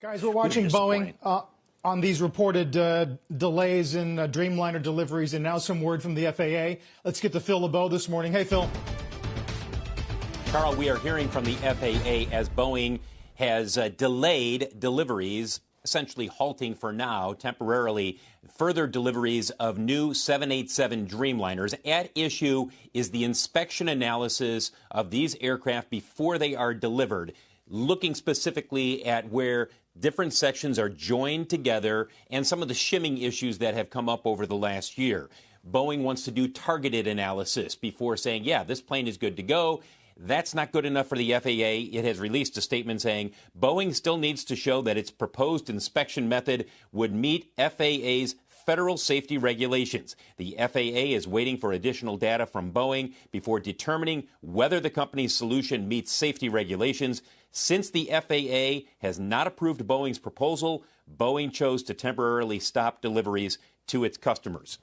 Guys, we're watching Boeing on these reported delays in Dreamliner deliveries, and now some word from the FAA. Let's get to Phil LeBeau this morning. Hey, Phil. Carl, we are hearing from the FAA as Boeing has delayed deliveries, essentially halting for now, temporarily, further deliveries of new 787 Dreamliners. At issue is the inspection analysis of these aircraft before they are delivered, looking specifically at where different sections are joined together and some of the shimming issues that have come up over the last year. Boeing wants to do targeted analysis before saying, yeah, this plane is good to go. That's not good enough for the FAA. It has released a statement saying Boeing still needs to show that its proposed inspection method would meet FAA's federal safety regulations. The FAA is waiting for additional data from Boeing before determining whether the company's solution meets safety regulations. Since the FAA has not approved Boeing's proposal, Boeing chose to temporarily stop deliveries to its customers.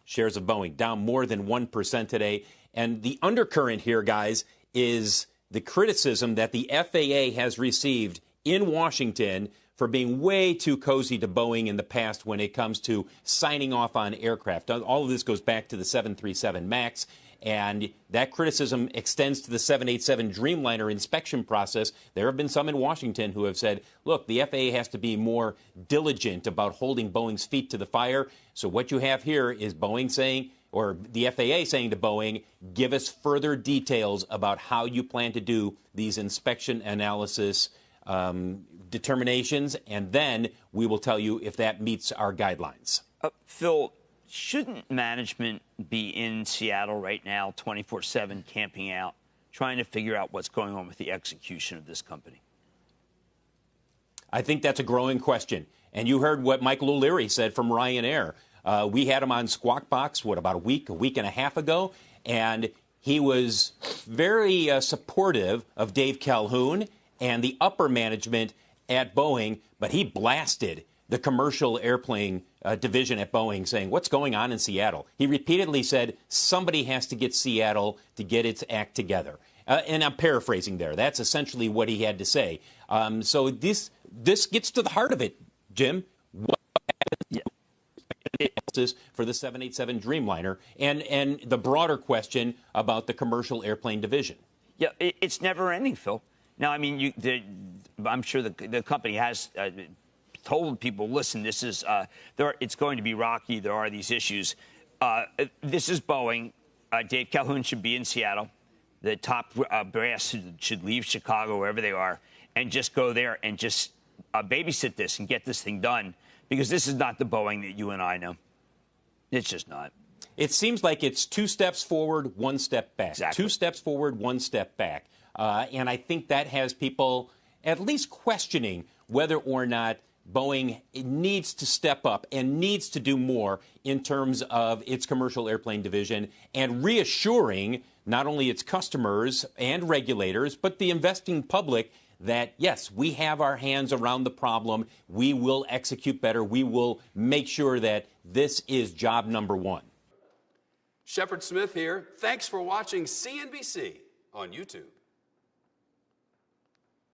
Shares of Boeing down more than 1% today. And the undercurrent here, guys, is the criticism that the FAA has received in Washington for being way too cozy to Boeing in the past when it comes to signing off on aircraft. All of this goes back to the 737 MAX, and that criticism extends to the 787 Dreamliner inspection process. There have been some in Washington who have said, look, the FAA has to be more diligent about holding Boeing's feet to the fire. So what you have here is Boeing saying, or the FAA saying to Boeing, give us further details about how you plan to do these inspection analysis determinations, and then we will tell you if that meets our guidelines. Phil, shouldn't management be in Seattle right now, 24/7, camping out, trying to figure out what's going on with the execution of this company? I think that's a growing question. And you heard what Michael O'Leary said from Ryanair. We had him on Squawk Box, about a week and a half ago, and he was very supportive of Dave Calhoun and the upper management at Boeing, but he blasted the commercial airplane division at Boeing, saying, what's going on in Seattle? He repeatedly said, somebody has to get Seattle to get its act together. And I'm paraphrasing there. That's essentially what he had to say. So this gets to the heart of it, Jim. What happens for the 787 Dreamliner and the broader question about the commercial airplane division? Yeah, it's never ending, Phil. Now, I mean, I'm sure the company has told people, listen, this is it's going to be rocky. There are these issues. This is Boeing. Dave Calhoun should be in Seattle. The top brass should leave Chicago, wherever they are, and just go there and just babysit this and get this thing done, because this is not the Boeing that you and I know. It's just not. It seems like it's 2 steps forward, 1 step back. Exactly. 2 steps forward, 1 step back. And I think that has people at least questioning whether or not Boeing needs to step up and needs to do more in terms of its commercial airplane division, and reassuring not only its customers and regulators, but the investing public that, yes, we have our hands around the problem. We will execute better. We will make sure that this is job number 1. Shepard Smith here. Thanks for watching CNBC on YouTube.